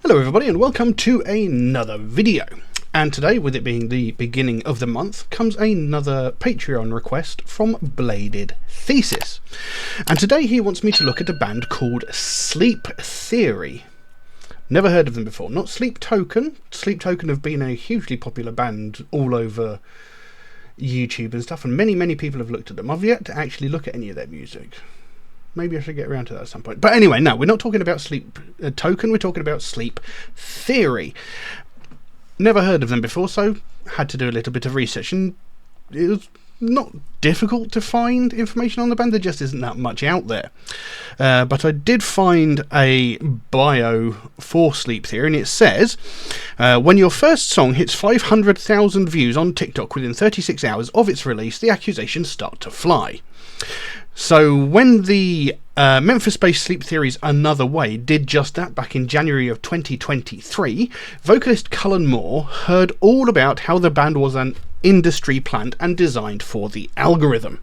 Hello everybody and welcome to another video. And today, with it being the beginning of the month, comes another Patreon request from Bladed Thesis. And today he wants me to look at a band called Sleep Theory. Never heard of them before. Not Sleep Token. Sleep Token have been a hugely popular band all over YouTube and stuff, and many people have looked at them. I've yet to actually look at any of their music. Maybe I should get around to that at some point. But anyway, no, we're not talking about Sleep Token, we're talking about Sleep Theory. Never heard of them before, so had to do a little bit of research, and it was not difficult to find information on the band. There just isn't that much out there. But I did find a bio for Sleep Theory, and it says, when your first song hits 500,000 views on TikTok within 36 hours of its release, the accusations start to fly. So when the Memphis-based Sleep Theory's Another Way did just that back in January of 2023, vocalist Cullen Moore heard all about how the band was an industry plant and designed for the algorithm.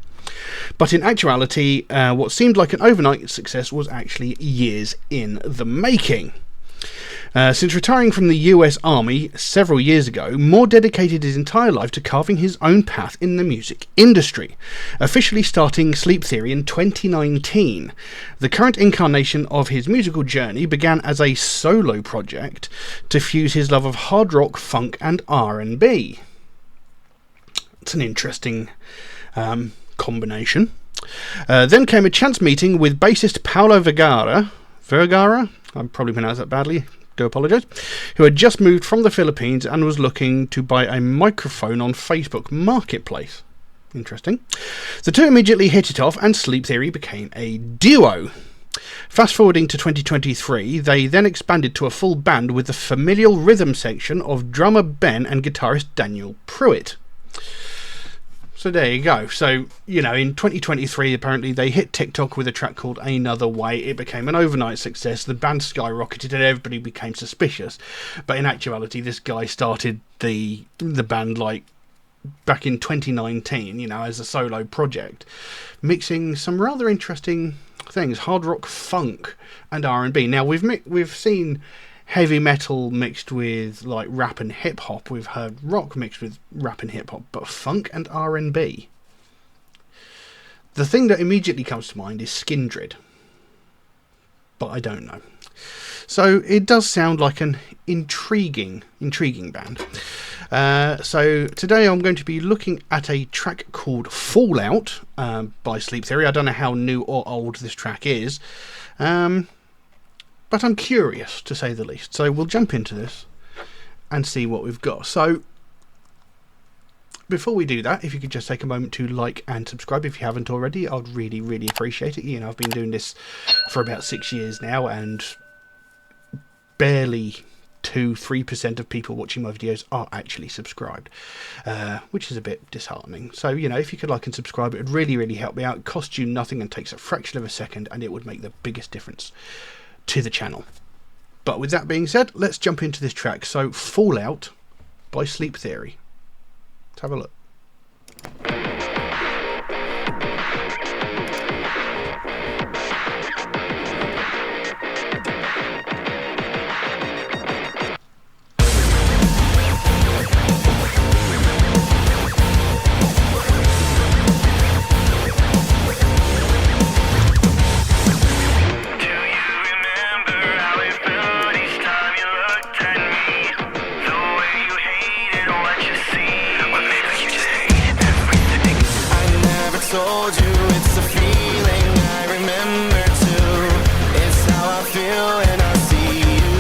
But in actuality, what seemed like an overnight success was actually years in the making. Since retiring from the US Army several years ago, Moore dedicated his entire life to carving his own path in the music industry, officially starting Sleep Theory in 2019. The current incarnation of his musical journey began as a solo project to fuse his love of hard rock, funk and R&B. It's an interesting combination. Then came a chance meeting with bassist Paulo Vergara, I probably pronounced that badly, do apologise, who had just moved from the Philippines and was looking to buy a microphone on Facebook Marketplace. Interesting. The two immediately hit it off and Sleep Theory became a duo. Fast forwarding to 2023, they then expanded to a full band with the familial rhythm section of drummer Ben and guitarist Daniel Pruitt. So there you go. So, you know, in 2023, apparently they hit TikTok with a track called Another Way. It became an overnight success. The band skyrocketed and everybody became suspicious. But in actuality, this guy started the band like back in 2019, you know, as a solo project, mixing some rather interesting things, hard rock, funk and R&B. Now, we've seen heavy metal mixed with like rap and hip hop. We've heard rock mixed with rap and hip hop, but funk and R&B. The thing that immediately comes to mind is Skindred, but I don't know. So it does sound like an intriguing band. So today I'm going to be looking at a track called Fallout by Sleep Theory. I don't know how new or old this track is. But I'm curious, to say the least. So we'll jump into this and see what we've got. So before we do that, if you could just take a moment to like and subscribe if you haven't already, I'd really appreciate it. You know, I've been doing this for about 6 years now, and barely 2-3% of people watching my videos are actually subscribed, which is a bit disheartening. So, you know, if you could like and subscribe, it would really help me out. It costs you nothing and takes a fraction of a second, and it would make the biggest difference to the channel. But with that being said, let's jump into this track. So Fallout by Sleep Theory. Let's have a look. Told you it's a feeling I remember too. It's how I feel when I see you.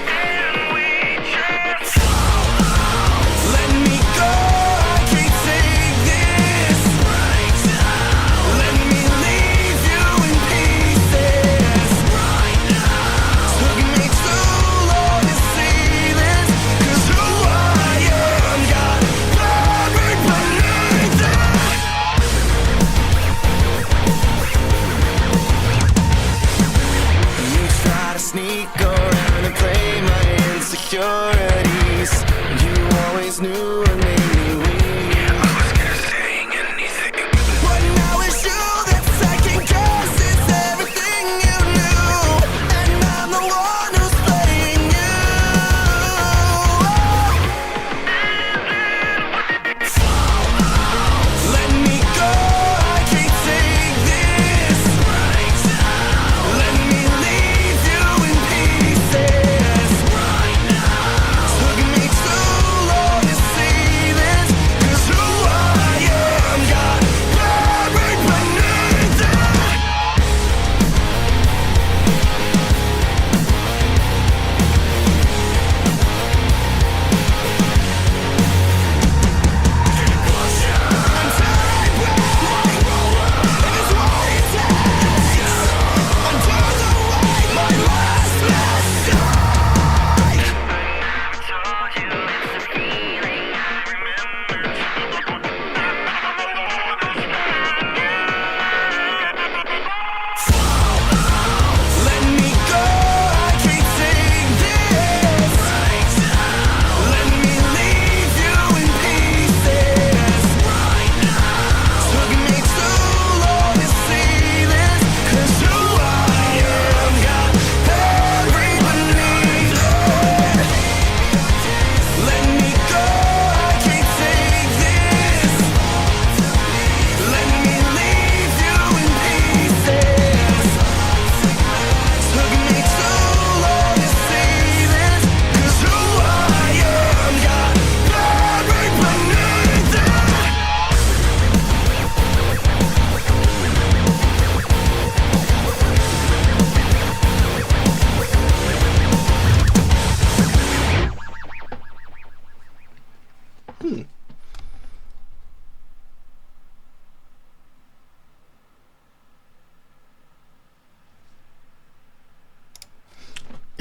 And we just let me go. I can't take this right now. Let me leave you in pieces right now. Took me too long to see this, 'cause who I am got covered beneath that.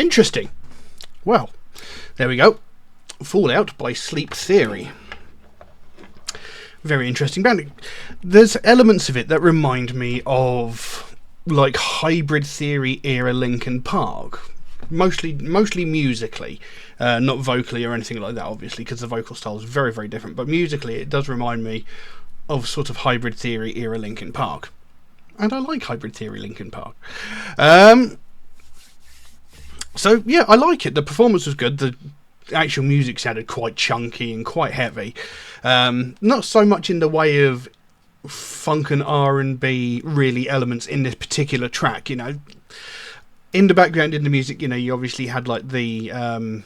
Interesting. Well, there we go. Fallout by Sleep Theory. Very interesting band. There's elements of it that remind me of like Hybrid Theory era Linkin Park. Mostly musically, not vocally or anything like that, obviously, because the vocal style is very, very different. But musically, it does remind me of sort of Hybrid Theory era Linkin Park. And I like Hybrid Theory Linkin Park. So, yeah, I like it. The performance was good. The actual music sounded quite chunky and quite heavy. Not so much in the way of funk and R&B really elements in this particular track, you know. In the background, in the music, you know, you obviously had like the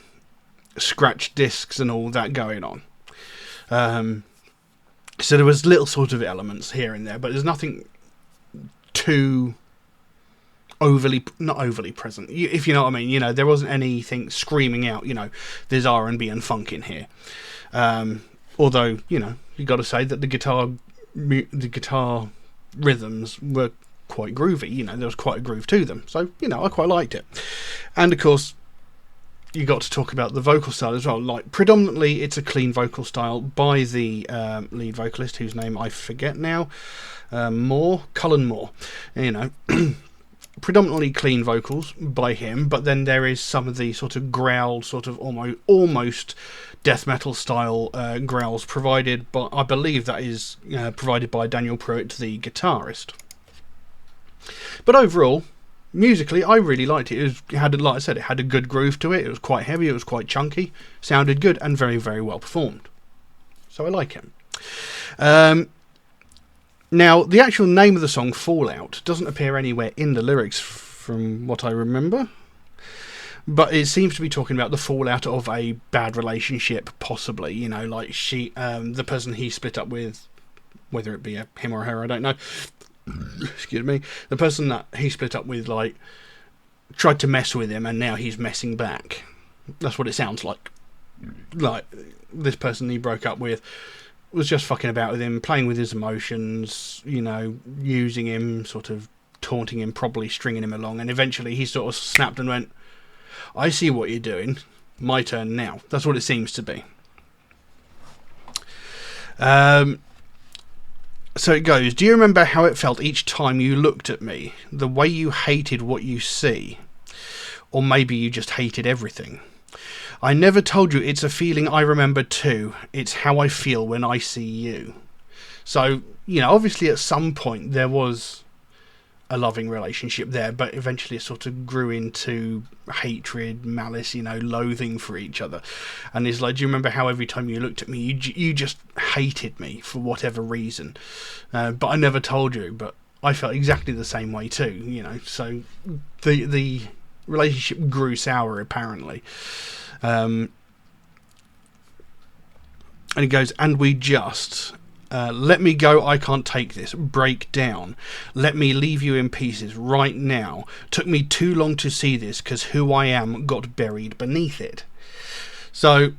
scratch discs and all that going on. So there was little sort of elements here and there, but there's nothing too not overly present, if you know what I mean. You know, there wasn't anything screaming out, you know, there's R&B and funk in here. Although, you know, you got to say that the guitar rhythms were quite groovy. You know, there was quite a groove to them, so you know, I quite liked it. And of course, you got to talk about the vocal style as well. Like, predominantly it's a clean vocal style by the lead vocalist, whose name I forget now. Cullen Moore, you know. Predominantly clean vocals by him, but then there is some of the sort of growled, sort of almost death metal style growls provided, but I believe that is provided by Daniel Pruitt, the guitarist. But overall, musically, I really liked it. It had, like I said, it had a good groove to it. It was quite heavy, it was quite chunky, sounded good, and very, very well performed. So I like it. Now, the actual name of the song, Fallout, doesn't appear anywhere in the lyrics from what I remember. But it seems to be talking about the fallout of a bad relationship, possibly. You know, like the person he split up with, whether it be him or her, I don't know. Excuse me. The person that he split up with, like, tried to mess with him, and now he's messing back. That's what it sounds like. Like, this person he broke up with was just fucking about with him, playing with his emotions, you know, using him, sort of taunting him, probably stringing him along, and eventually he sort of snapped and went, I see what you're doing. My turn now. That's what it seems to be. So it goes, do you remember how it felt each time you looked at me? The way you hated what you see? Or maybe you just hated everything? I never told you it's a feeling I remember too. It's how I feel when I see you. So, you know, obviously at some point there was a loving relationship there, but eventually it sort of grew into hatred, malice, you know, loathing for each other. And it's like, do you remember how every time you looked at me, you just hated me for whatever reason? But I never told you, but I felt exactly the same way too, you know. So the relationship grew sour, apparently. And it goes, and we just... let me go, I can't take this. Break down. Let me leave you in pieces right now. Took me too long to see this, because who I am got buried beneath it. So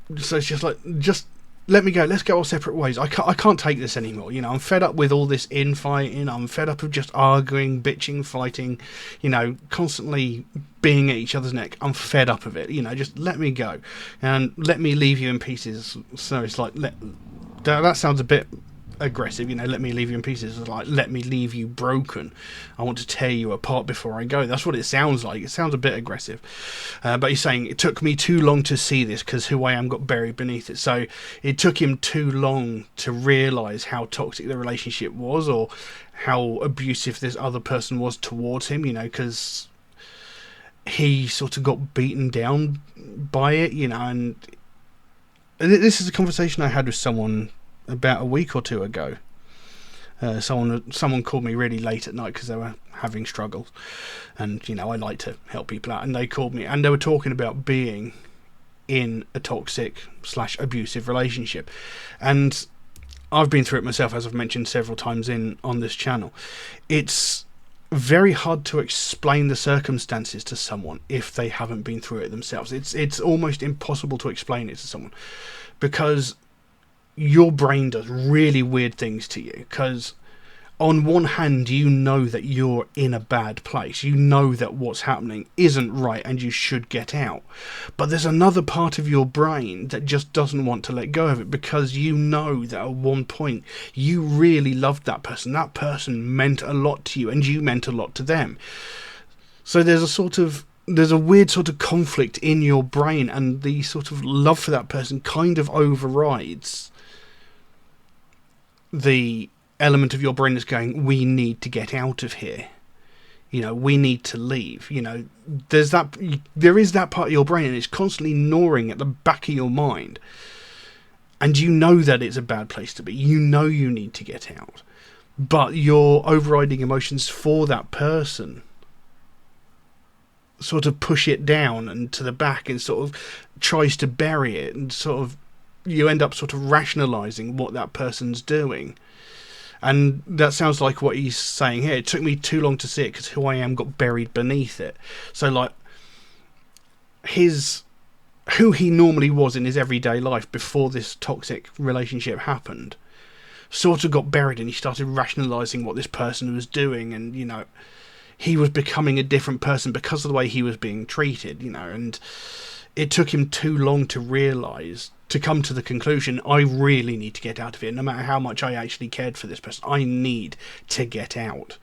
it's just like, just let me go. Let's go our separate ways. I can't take this anymore. You know, I'm fed up with all this infighting. I'm fed up of just arguing, bitching, fighting, you know, constantly being at each other's neck. I'm fed up of it. You know, just let me go. And let me leave you in pieces. So it's like, that sounds a bit aggressive, you know, let me leave you in pieces. It's like, let me leave you broken. I want to tear you apart before I go. That's what it sounds like. It sounds a bit aggressive. But he's saying, it took me too long to see this, because who I am got buried beneath it. So it took him too long to realise how toxic the relationship was, or how abusive this other person was towards him, you know, because he sort of got beaten down by it, you know. And this is a conversation I had with someone about a week or two ago. Someone called me really late at night because they were having struggles, and you know, I like to help people out, and they called me and they were talking about being in a toxic / abusive relationship. And I've been through it myself, as I've mentioned several times on this channel. It's very hard to explain the circumstances to someone if they haven't been through it themselves. It's almost impossible to explain it to someone, because your brain does really weird things to you. Because on one hand, you know that you're in a bad place. You know that what's happening isn't right and you should get out. But there's another part of your brain that just doesn't want to let go of it, because you know that at one point you really loved that person. That person meant a lot to you and you meant a lot to them. So there's a weird sort of conflict in your brain, and the sort of love for that person kind of overrides the element of your brain that's going, we need to get out of here. We need to leave. There is that part of your brain, and it's constantly gnawing at the back of your mind. And you know that it's a bad place to be. You know you need to get out. But your overriding emotions for that person sort of push it down and to the back, and sort of tries to bury it, and sort of you end up sort of rationalizing what that person's doing. And that sounds like what he's saying here. It took me too long to see it because who I am got buried beneath it. So, like, who he normally was in his everyday life before this toxic relationship happened sort of got buried, and he started rationalizing what this person was doing, and he was becoming a different person because of the way he was being treated, and it took him too long to come to the conclusion, I really need to get out of here. No matter how much I actually cared for this person, I need to get out.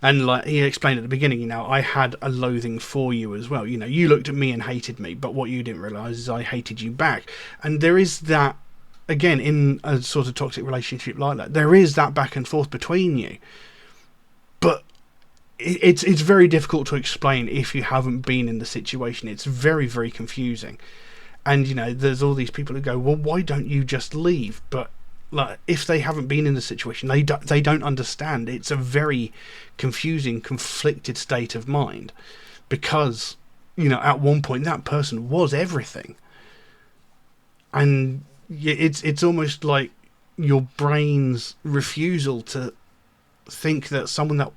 And like he explained at the beginning, I had a loathing for you as well. You looked at me and hated me, but what you didn't realise is I hated you back. And there is that, again, in a sort of toxic relationship like that, there is that back and forth between you. But it's very difficult to explain if you haven't been in the situation. It's very, very confusing. And, there's all these people who go, well, why don't you just leave? But like, if they haven't been in the situation, they don't understand. It's a very confusing, conflicted state of mind. Because, at one point, that person was everything. And it's almost like your brain's refusal to think that someone that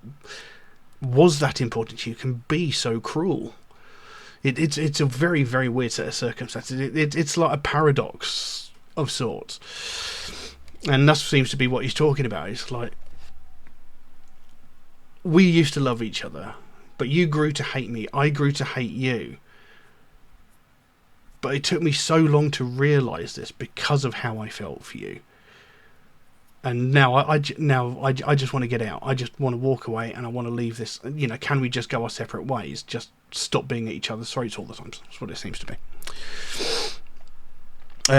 was that important to you can be so cruel. It's a very, very weird set of circumstances. It's like a paradox of sorts. And that seems to be what he's talking about. It's like, we used to love each other, but you grew to hate me. I grew to hate you. But it took me so long to realise this because of how I felt for you. And now I just want to get out. I just want to walk away, and I want to leave this. Can we just go our separate ways? Just stop being at each other's throats all the time. That's what it seems to be.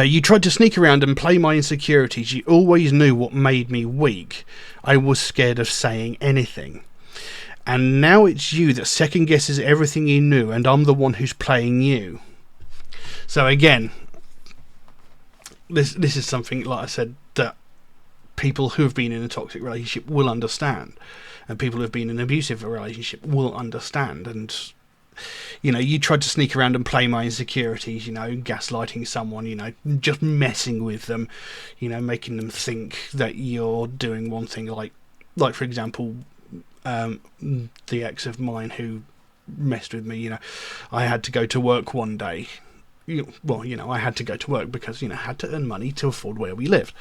You tried to sneak around and play my insecurities. You always knew what made me weak. I was scared of saying anything. And now it's you that second guesses everything you knew, and I'm the one who's playing you. So again, this is something, like I said, that people who have been in a toxic relationship will understand, and people who have been in an abusive relationship will understand. And you tried to sneak around and play my insecurities, gaslighting someone, just messing with them, making them think that you're doing one thing, like for example, the ex of mine who messed with me. I had to go to work one day. I had to go to work because, I had to earn money to afford where we lived.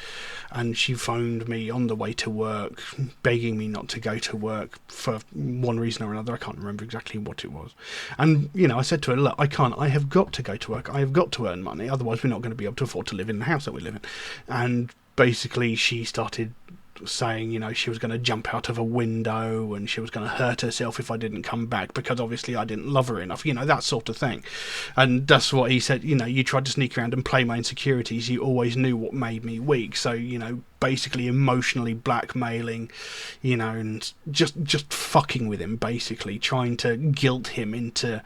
And she phoned me on the way to work, begging me not to go to work for one reason or another. I can't remember exactly what it was. And, I said to her, look, I can't. I have got to go to work. I have got to earn money. Otherwise, we're not going to be able to afford to live in the house that we live in. And basically, she started saying, she was going to jump out of a window, and she was going to hurt herself if I didn't come back because obviously I didn't love her enough, that sort of thing. And that's what he said, you tried to sneak around and play my insecurities. You always knew what made me weak. So, basically emotionally blackmailing, and just fucking with him, basically trying to guilt him into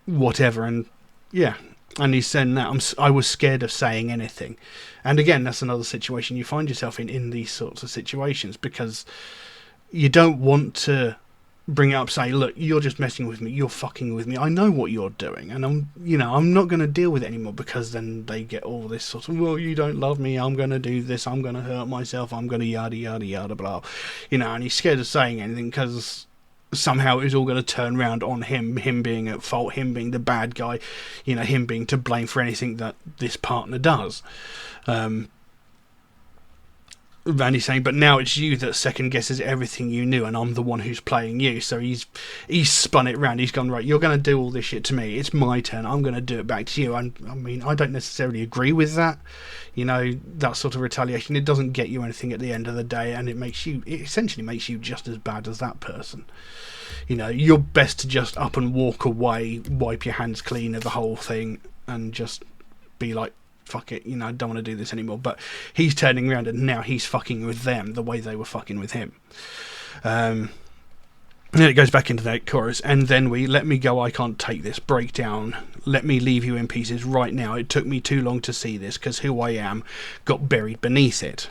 whatever. And yeah. And he's saying that I was scared of saying anything. And again, that's another situation you find yourself in these sorts of situations, because you don't want to bring it up, say, look, you're just messing with me, you're fucking with me, I know what you're doing, and I'm not going to deal with it anymore, because then they get all this sort of, well, you don't love me, I'm going to do this, I'm going to hurt myself, I'm going to yada yada yada blah, and he's scared of saying anything because somehow it's all going to turn around on him being at fault, him being the bad guy, him being to blame for anything that this partner does. And he's saying, but now it's you that second guesses everything you knew, and I'm the one who's playing you. So he's spun it round. He's gone, right, you're going to do all this shit to me. It's my turn. I'm going to do it back to you. And I mean, I don't necessarily agree with that. You know, that sort of retaliation. It doesn't get you anything at the end of the day, and it essentially makes you just as bad as that person. You know, you're best to just up and walk away, wipe your hands clean of the whole thing, and just be like, fuck it, you know, I don't want to do this anymore. But he's turning around and now he's fucking with them the way they were fucking with him. And then it goes back into that chorus, and then we let me go, I can't take this, break down, let me leave you in pieces right now. It took me too long to see this, because who I am got buried beneath it.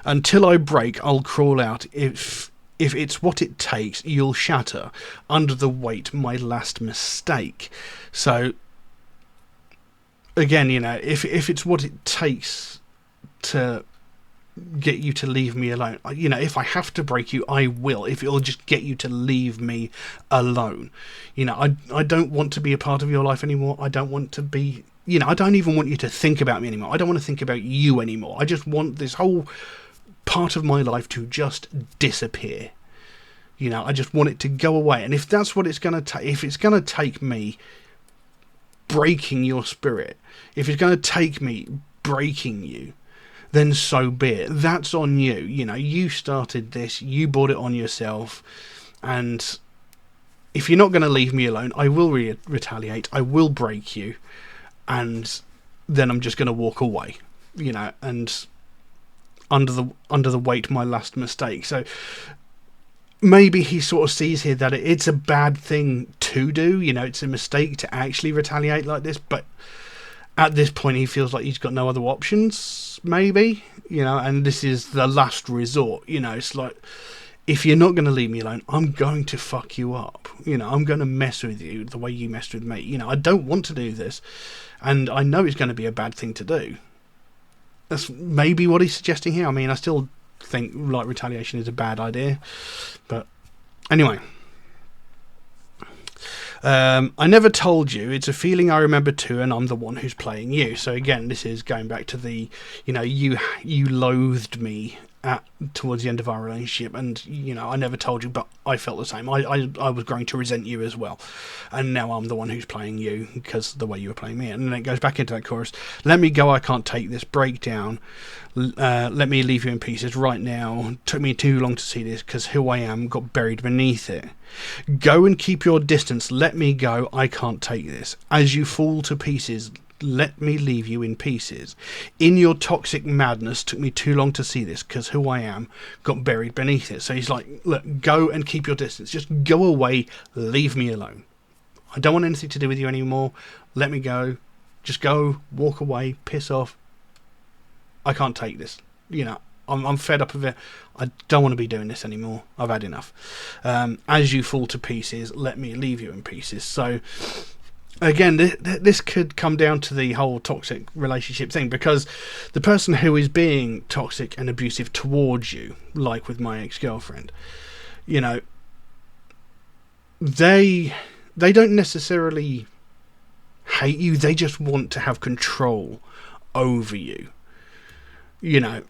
Until I break, I'll crawl out. If it's what it takes, you'll shatter under the weight, my last mistake. So again, you know, if it's what it takes to get you to leave me alone, you know, if I have to break you, I will, if it'll just get you to leave me alone. You know, I don't want to be a part of your life anymore. I don't want to be, you know, I don't even want you to think about me anymore. I don't want to think about you anymore. I just want this whole part of my life to just disappear. You know, I just want it to go away. And if that's what it's going to take, if it's going to take me breaking your spirit, if it's going to take me breaking you, then so be it. That's on you. You know, you started this, you brought it on yourself, and if you're not going to leave me alone, I will retaliate, I will break you, and then I'm just going to walk away, you know, and under the weight, my last mistake. So maybe he sort of sees here that it's a bad thing to do, you know, it's a mistake to actually retaliate like this, but at this point he feels like he's got no other options, maybe, you know, and this is the last resort. You know, it's like, if you're not going to leave me alone, I'm going to fuck you up, you know, I'm going to mess with you the way you messed with me. You know, I don't want to do this, and I know it's going to be a bad thing to do. That's maybe what he's suggesting here. I mean, I still think like retaliation is a bad idea, but anyway, I never told you, it's a feeling I remember too, and I'm the one who's playing you. So again, this is going back to the, you know, you loathed me towards the end of our relationship, and you know, I never told you, but I felt the same. I was growing to resent you as well, and now I'm the one who's playing you because the way you were playing me. And then it goes back into that chorus, let me go, I can't take this, breakdown, let me leave you in pieces right now, took me too long to see this, because who I am got buried beneath it. Go and keep your distance, let me go, I can't take this, as you fall to pieces, let me leave you in pieces. In your toxic madness, took me too long to see this, because who I am got buried beneath it. So he's like, look, go and keep your distance, just go away, leave me alone. I don't want anything to do with you anymore, let me go, just go, walk away, piss off. I can't take this, you know, I'm fed up of it. I don't want to be doing this anymore. I've had enough. As you fall to pieces, let me leave you in pieces. So again, this could come down to the whole toxic relationship thing, because the person who is being toxic and abusive towards you, like with my ex-girlfriend, you know, they don't necessarily hate you, they just want to have control over you, you know,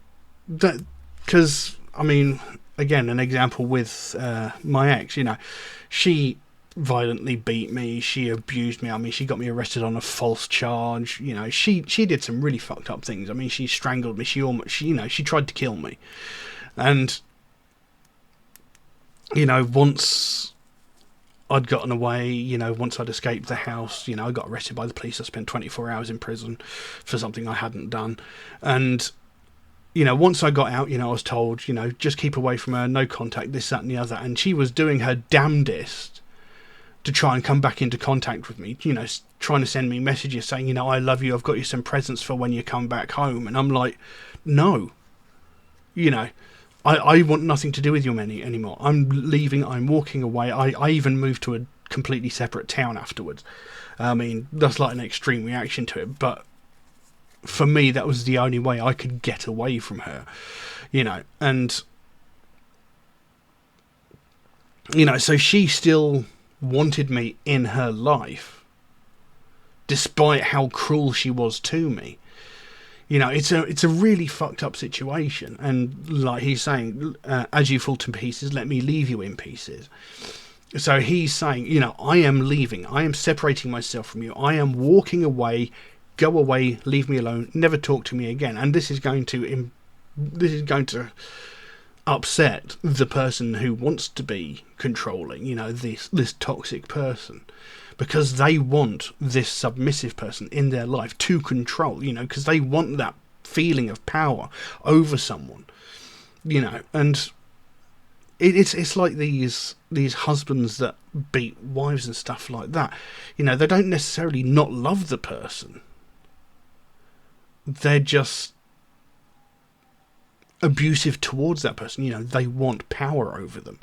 that, because I mean, again, an example with my ex, you know, she violently beat me, she abused me, I mean, she got me arrested on a false charge, you know, she did some really fucked up things. I mean, she strangled me, she you know, she tried to kill me. And you know, once I'd gotten away, you know, once I'd escaped the house, you know, I got arrested by the police, I spent 24 hours in prison for something I hadn't done. And you know, once I got out, you know, I was told, you know, just keep away from her, no contact, this, that and the other. And she was doing her damnedest to try and come back into contact with me, you know, trying to send me messages saying, you know, I love you, I've got you some presents for when you come back home. And I'm like, no, you know, I want nothing to do with you anymore. I'm leaving, I'm walking away. I even moved to a completely separate town afterwards. I mean, that's like an extreme reaction to it, but for me, that was the only way I could get away from her, you know. And you know, so she still wanted me in her life, despite how cruel she was to me, You know, it's a really fucked up situation. And like he's saying, as you fall to pieces, let me leave you in pieces. So he's saying, you know, I am leaving. I am separating myself from you. I am walking away. Go away. Leave me alone. Never talk to me again. And this is going to upset the person who wants to be controlling. You know, this toxic person, because they want this submissive person in their life to control. You know, because they want that feeling of power over someone. You know, and it's like these husbands that beat wives and stuff like that. You know, they don't necessarily not love the person. They're just abusive towards that person. You know, they want power over them.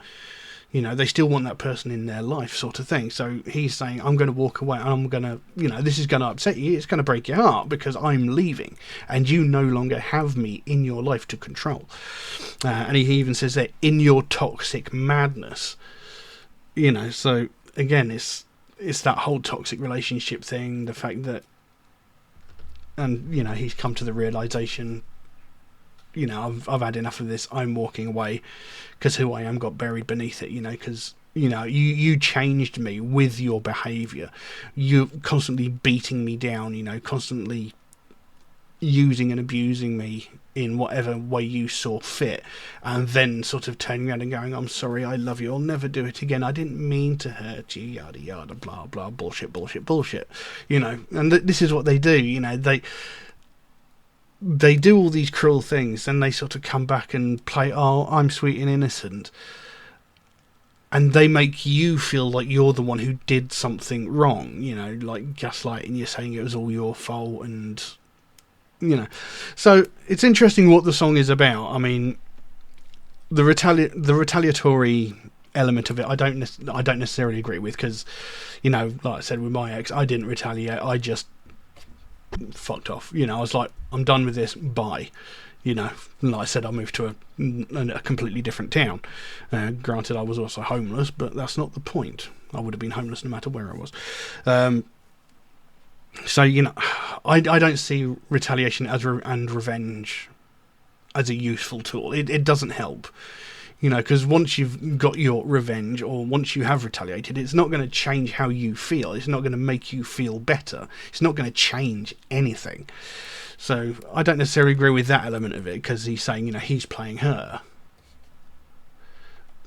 You know, they still want that person in their life, sort of thing. So he's saying, I'm going to walk away, and I'm going to, you know, this is going to upset you. It's going to break your heart because I'm leaving, and you no longer have me in your life to control. And he even says that in your toxic madness. You know, so again, it's that whole toxic relationship thing. The fact that, and you know, he's come to the realization, you know, I've had enough of this. I'm walking away because who I am got buried beneath it. You know, because you know, you changed me with your behaviour. You're constantly beating me down. You know, constantly using and abusing me in whatever way you saw fit, and then sort of turning around and going, I'm sorry, I love you, I'll never do it again, I didn't mean to hurt you, yada yada, blah blah, bullshit. You know, and this is what they do. You know, they do all these cruel things, and they sort of come back and play, oh, I'm sweet and innocent, and they make you feel like you're the one who did something wrong. You know, like gaslighting you, saying it was all your fault, and you know. So it's interesting what the song is about. I mean, the retaliatory element of it, I don't necessarily agree with, because, you know, like I said with my ex, I didn't retaliate. I just fucked off. You know, I was like, I'm done with this. Bye. You know, like I said, I moved to a completely different town. Granted, I was also homeless, but that's not the point. I would have been homeless no matter where I was. So, you know, I don't see retaliation and revenge as a useful tool. It doesn't help, you know, because once you've got your revenge, or once you have retaliated, it's not going to change how you feel. It's not going to make you feel better. It's not going to change anything. So I don't necessarily agree with that element of it, because he's saying, you know, he's playing her.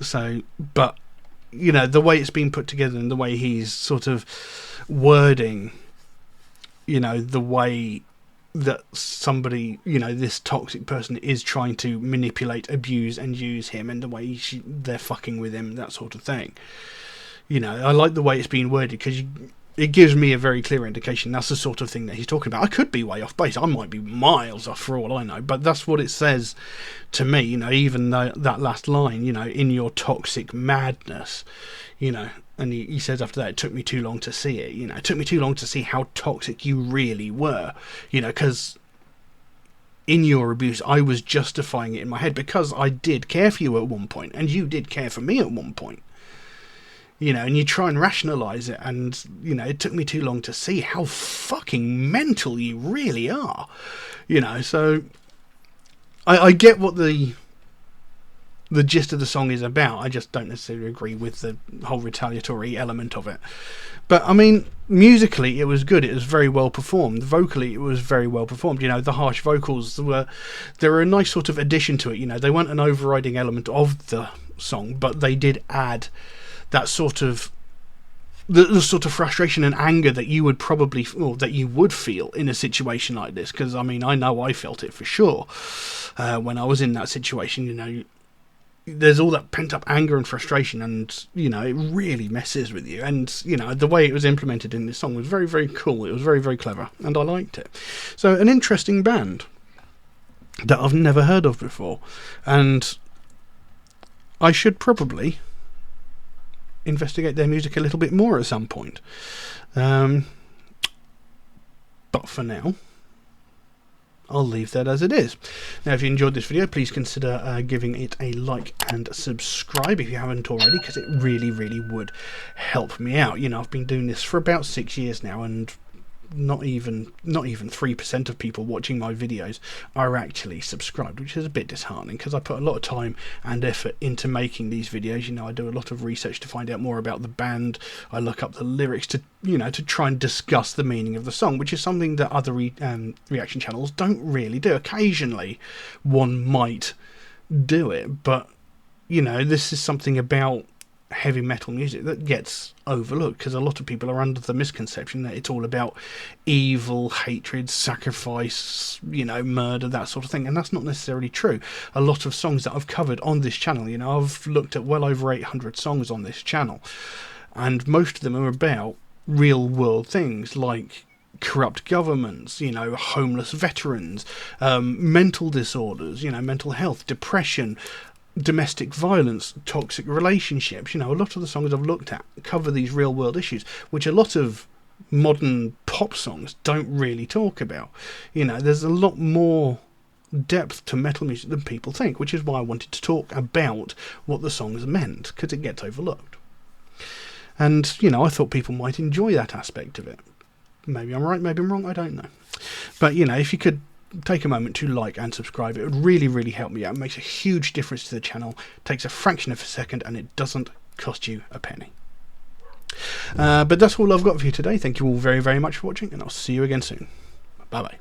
So, but, you know, the way it's been put together and the way he's sort of wording, you know, the way that somebody, you know, this toxic person is trying to manipulate, abuse and use him, and the way they're fucking with him, that sort of thing. You know, I like the way it's been worded, because it gives me a very clear indication that's the sort of thing that he's talking about. I could be way off base. I might be miles off for all I know, but that's what it says to me. You know, even though that last line, you know, in your toxic madness, you know, and he says after that, it took me too long to see it. You know, it took me too long to see how toxic you really were. You know, because in your abuse, I was justifying it in my head, because I did care for you at one point, and you did care for me at one point. You know, and you try and rationalise it, and, you know, it took me too long to see how fucking mental you really are. You know, so I get what the gist of the song is about. I just don't necessarily agree with the whole retaliatory element of it. But, I mean, musically, it was good. It was very well performed. Vocally, it was very well performed. You know, the harsh vocals they were a nice sort of addition to it. You know, they weren't an overriding element of the song, but they did add that sort of the sort of frustration and anger that you would probably, or that you would feel in a situation like this. Because, I mean, I know I felt it for sure when I was in that situation. You know, there's all that pent up anger and frustration, and, you know, it really messes with you. And, you know, the way it was implemented in this song was very, very cool. It was very, very clever, and I liked it. So, an interesting band that I've never heard of before, and I should probably investigate their music a little bit more at some point. But for now, I'll leave that as it is. Now, if you enjoyed this video, please consider giving it a like and subscribe if you haven't already, because it really, really would help me out. You know, I've been doing this for about 6 years now, and not even 3% of people watching my videos are actually subscribed, which is a bit disheartening because I put a lot of time and effort into making these videos. You know, I do a lot of research to find out more about the band. I look up the lyrics to try and discuss the meaning of the song, which is something that other reaction channels don't really do. Occasionally one might do it, but this is something about heavy metal music that gets overlooked because a lot of people are under the misconception that it's all about evil, hatred, sacrifice, murder, that sort of thing, and that's not necessarily true. A lot of songs that I've covered on this channel, I've looked at well over 800 songs on this channel, and most of them are about real world things like corrupt governments, homeless veterans, mental disorders, mental health, depression, domestic violence, toxic relationships. A lot of the songs I've looked at cover these real world issues, which a lot of modern pop songs don't really talk about. There's a lot more depth to metal music than people think, which is why I wanted to talk about what the songs meant, because it gets overlooked. And, I thought people might enjoy that aspect of it. Maybe I'm right, maybe I'm wrong, I don't know. But, if you could take a moment to like and subscribe, it would really, really help me out. It makes a huge difference to the channel, takes a fraction of a second, and it doesn't cost you a penny. But that's all I've got for you today. Thank you all very, very much for watching, and I'll see you again soon. Bye bye.